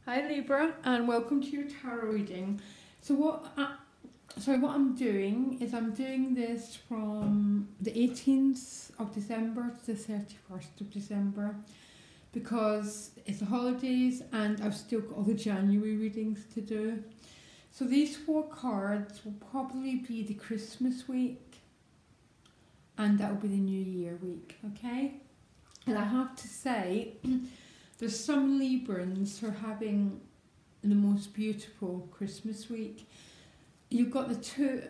Hi Libra, and welcome to your tarot reading. So what I'm doing is I'm doing this from the 18th of December to the 31st of December because it's the holidays and I've still got all the January readings to do. So these 4 cards will probably be the Christmas week and that will be the New Year week, okay? And I have to say, there's some Librans who are having the most beautiful Christmas week. You've got the two,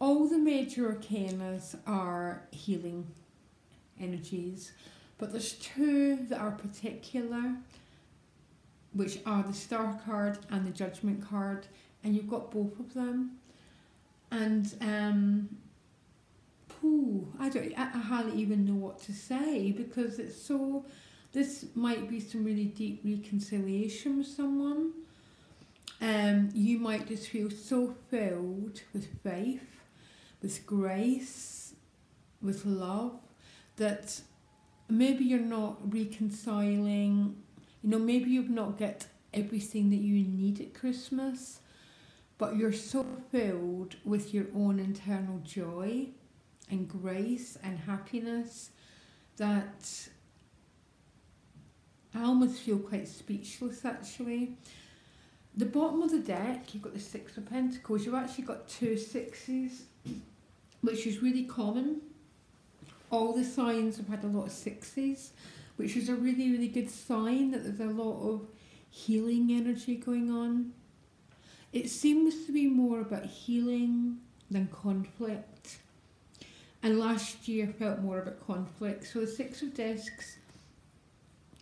all the major arcanas are healing energies, but there's 2 that are particular, which are the Star card and the Judgment card, and you've got both of them. And I hardly even know what to say because it's so. This might be some really deep reconciliation with someone. You might just feel so filled with faith, with grace, with love, that maybe you're not reconciling, maybe you've not got everything that you need at Christmas, but you're so filled with your own internal joy and grace and happiness that I almost feel quite speechless actually. The bottom of the deck, you've got the 6 of Pentacles. You've actually got 2 sixes, which is really common. All the signs have had a lot of 6s, which is a really, really good sign that there's a lot of healing energy going on. It seems to be more about healing than conflict. And last year felt more about conflict. So the 6 of Discs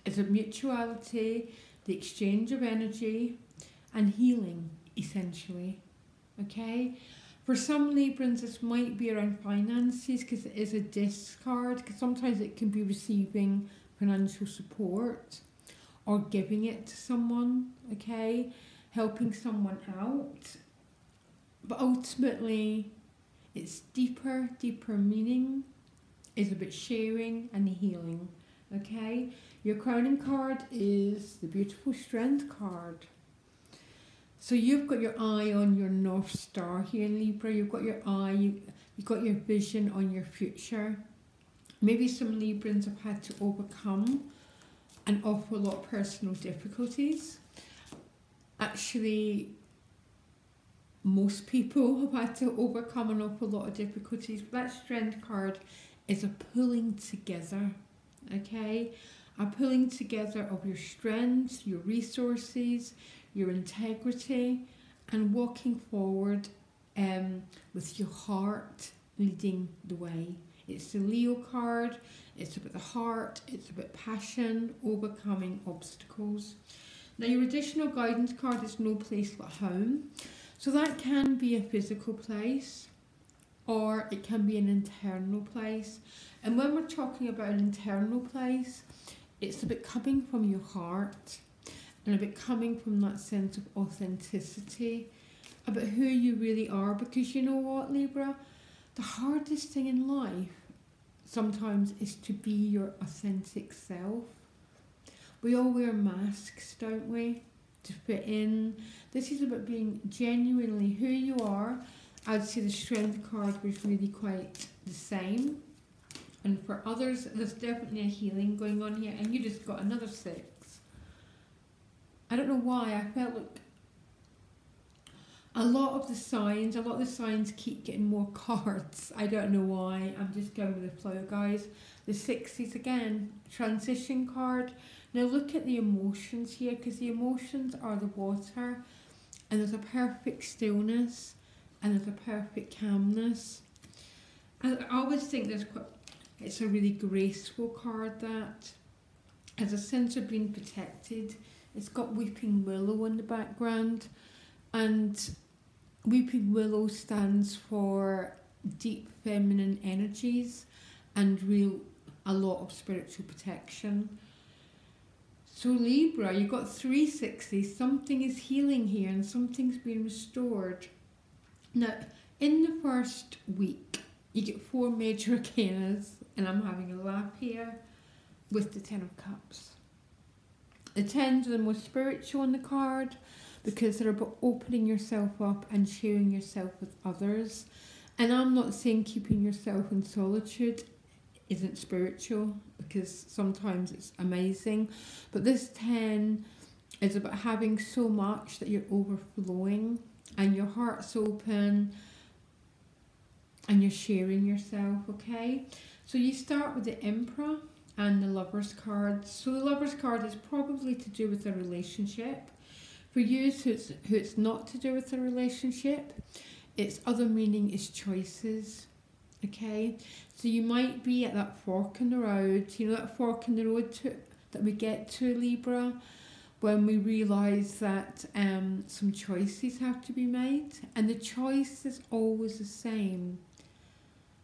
is a mutuality, the exchange of energy, and healing, essentially. Okay? For some Librans, this might be around finances because it is a disc card, because sometimes it can be receiving financial support or giving it to someone, okay? Helping someone out. But ultimately, it's deeper meaning is about sharing and healing, okay? Your crowning card is the beautiful Strength card. So you've got your eye on your North Star here, Libra. You've got your eye, you've got your vision on your future. Maybe some Librans have had to overcome an awful lot of personal difficulties. Actually, most people have had to overcome an awful lot of difficulties. But that Strength card is a pulling together, okay? A pulling together of your strengths, your resources, your integrity, and walking forward with your heart leading the way. It's the Leo card, it's about the heart, it's about passion, overcoming obstacles. Now your additional guidance card is No Place But Home. So that can be a physical place or it can be an internal place. And when we're talking about an internal place, it's about coming from your heart and about coming from that sense of authenticity, about who you really are. Because you know what, Libra? The hardest thing in life sometimes is to be your authentic self. We all wear masks, don't we? To fit in. This is about being genuinely who you are. I'd say the Strength card was really quite the same. And for others, there's definitely a healing going on here. And you just got another 6. I don't know why. I felt like a lot of the signs keep getting more cards. I don't know why. I'm just going with the flow, guys. The 6s again. Transition card. Now look at the emotions here, because the emotions are the water. And there's a perfect stillness. And there's a perfect calmness. I always think it's a really graceful card that has a sense of being protected. It's got Weeping Willow in the background, and Weeping Willow stands for deep feminine energies and a lot of spiritual protection. So Libra, you've got 3 6s. Something is healing here and something's being restored. Now, in the first week, you get 4 major arcanas, and I'm having a laugh here with the 10 of Cups. The 10s are the most spiritual on the card because they're about opening yourself up and sharing yourself with others. And I'm not saying keeping yourself in solitude isn't spiritual, because sometimes it's amazing. But this 10 is about having so much that you're overflowing and your heart's open and you're sharing yourself, okay? So you start with the Emperor and the Lover's card. So the Lover's card is probably to do with a relationship. For you who it's not to do with a relationship, its other meaning is choices, okay? So you might be at that fork in the road, you know, that fork in the road that we get to, Libra, when we realise that some choices have to be made, and the choice is always the same.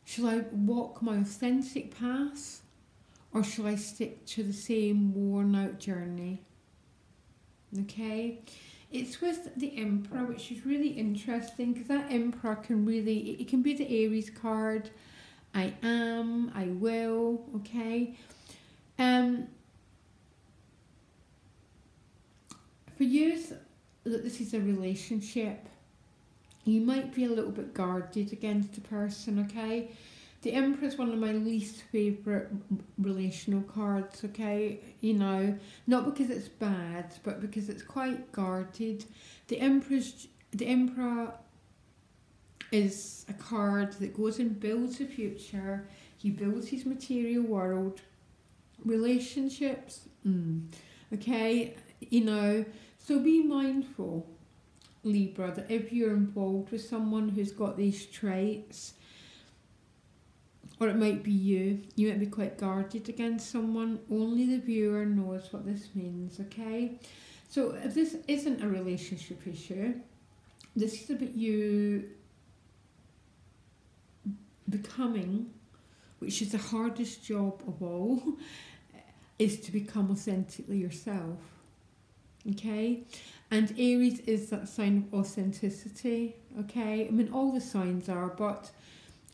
Shall I walk my authentic path, or shall I stick to the same worn out journey? Okay, it's with the Emperor, which is really interesting because that Emperor can really, it can be the Aries card. I am, I will, okay. For you, that this is a relationship, you might be a little bit guarded against a person, okay. The Emperor is one of my least favourite relational cards, okay? You know, not because it's bad, but because it's quite guarded. The Emperor is a card that goes and builds the future. He builds his material world. Relationships, okay? You know, so be mindful, Libra, that if you're involved with someone who's got these traits, or it might be you might be quite guarded against someone. Only the viewer knows what this means, okay? So if this isn't a relationship issue, this is about you becoming, which is the hardest job of all, is to become authentically yourself, okay? And Aries is that sign of authenticity, okay? I mean, all the signs are, but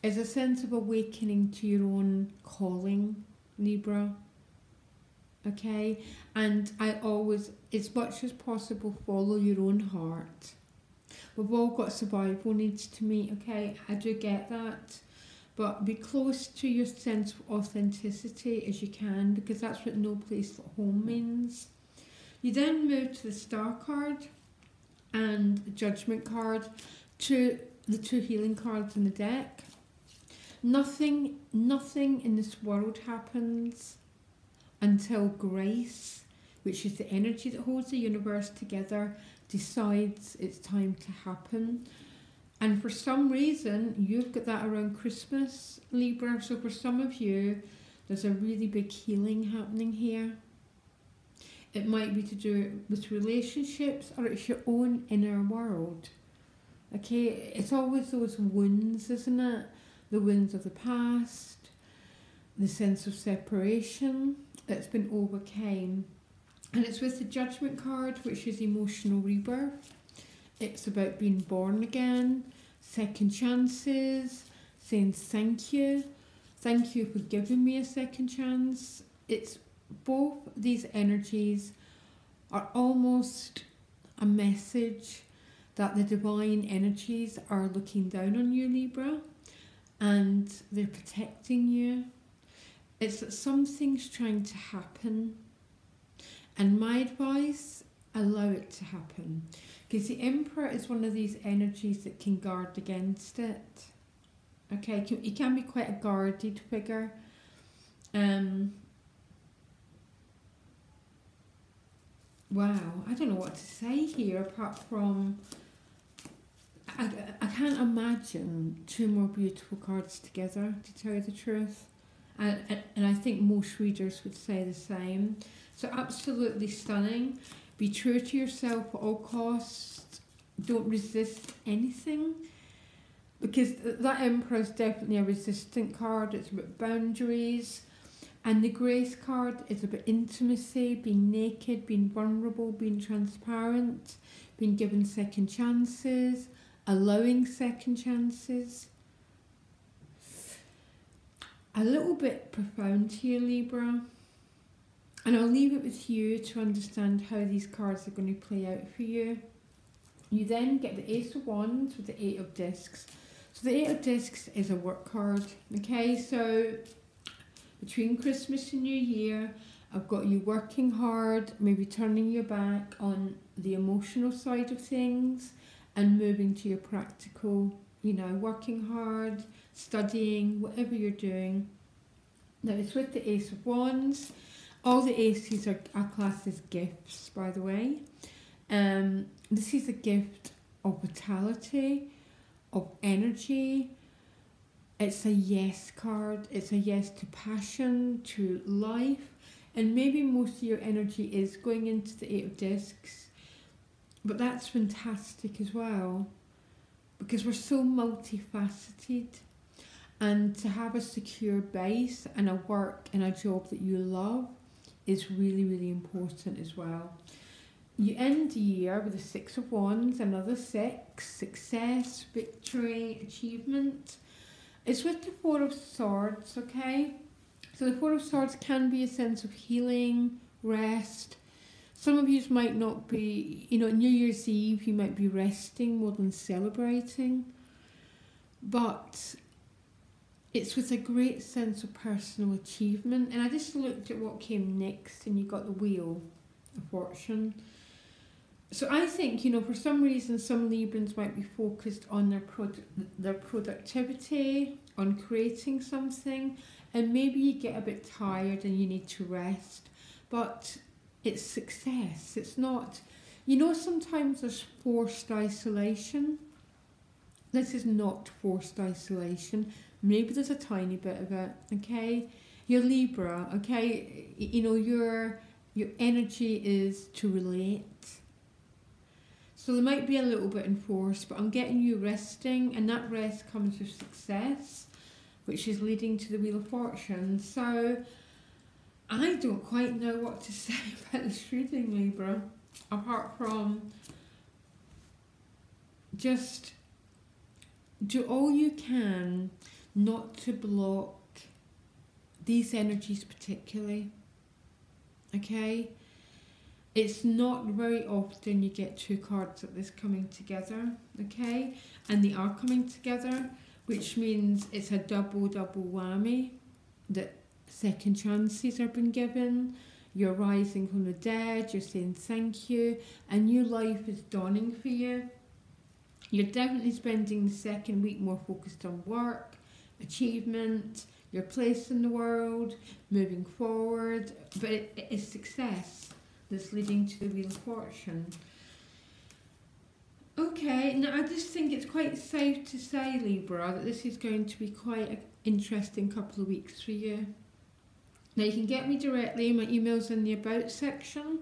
it's a sense of awakening to your own calling, Libra, okay? And I always, as much as possible, follow your own heart. We've all got survival needs to meet, okay? I do get that. But be close to your sense of authenticity as you can, because that's what no place like home means. You then move to the Star card and the Judgment card, to the two healing cards in the deck. Nothing in this world happens until grace, which is the energy that holds the universe together, decides it's time to happen. And for some reason, you've got that around Christmas, Libra. So for some of you, there's a really big healing happening here. It might be to do with relationships, or it's your own inner world. Okay, it's always those wounds, isn't it? The wounds of the past, the sense of separation that's been overcome. And it's with the Judgment card, which is emotional rebirth. It's about being born again, second chances, saying thank you for giving me a second chance. It's both these energies are almost a message that the divine energies are looking down on you, Libra, and they're protecting you. It's that something's trying to happen, and my advice, allow it to happen, because the Emperor is one of these energies that can guard against it. Okay, he can be quite a guarded figure. Wow, I don't know what to say here apart from I can't imagine two more beautiful cards together, to tell you the truth. And I think most readers would say the same. So absolutely stunning. Be true to yourself at all costs. Don't resist anything. Because that Emperor is definitely a resistant card. It's about boundaries. And the Grace card is about intimacy, being naked, being vulnerable, being transparent, being given second chances, allowing second chances. A little bit profound here, Libra. And I'll leave it with you to understand how these cards are going to play out for you. You then get the Ace of Wands with the Eight of Discs. So the Eight of Discs is a work card. Okay, so between Christmas and New Year, I've got you working hard, maybe turning your back on the emotional side of things and moving to your practical, you know, working hard, studying, whatever you're doing. Now it's with the Ace of Wands. All the aces are classed as gifts, by the way. This is a gift of vitality, of energy. It's a yes card. It's a yes to passion, to life. And maybe most of your energy is going into the Eight of Discs. But that's fantastic as well, because we're so multifaceted. And to have a secure base and a work and a job that you love is really, really important as well. You end the year with the Six of Wands, another six, success, victory, achievement. It's with the Four of Swords, okay? So the Four of Swords can be a sense of healing, rest. Some of you might not be, you know, New Year's Eve, you might be resting more than celebrating. But it's with a great sense of personal achievement. And I just looked at what came next, and you got the Wheel of Fortune. So I think, you know, for some reason, some Librans might be focused on their productivity, on creating something, and maybe you get a bit tired and you need to rest. But it's success. It's not, you know, sometimes there's forced isolation. This is not forced isolation. Maybe there's a tiny bit of it, okay? You're Libra, okay? You know, your energy is to relate. So there might be a little bit enforced, but I'm getting you resting, and that rest comes with success, which is leading to the Wheel of Fortune. So I don't quite know what to say about this reading, Libra, apart from just do all you can not to block these energies particularly, okay? It's not very often you get two cards like this coming together, okay? And they are coming together, which means it's a double whammy, that second chances are being given. You're rising from the dead, you're saying thank you, a new life is dawning for you. You're definitely spending the second week more focused on work, achievement, your place in the world, moving forward, but it is success that's leading to the Wheel of Fortune. Okay, now I just think it's quite safe to say, Libra, that this is going to be quite an interesting couple of weeks for you. Now you can get me directly, my email's in the About section.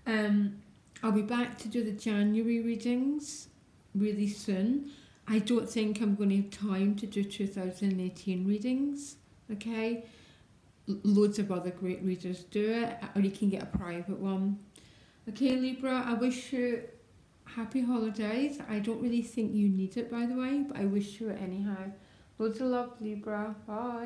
I'll be back to do the January readings really soon. I don't think I'm going to have time to do 2018 readings, okay? Loads of other great readers do it, or you can get a private one. Okay, Libra, I wish you happy holidays. I don't really think you need it, by the way, but I wish you it anyhow. Loads of love, Libra. Bye.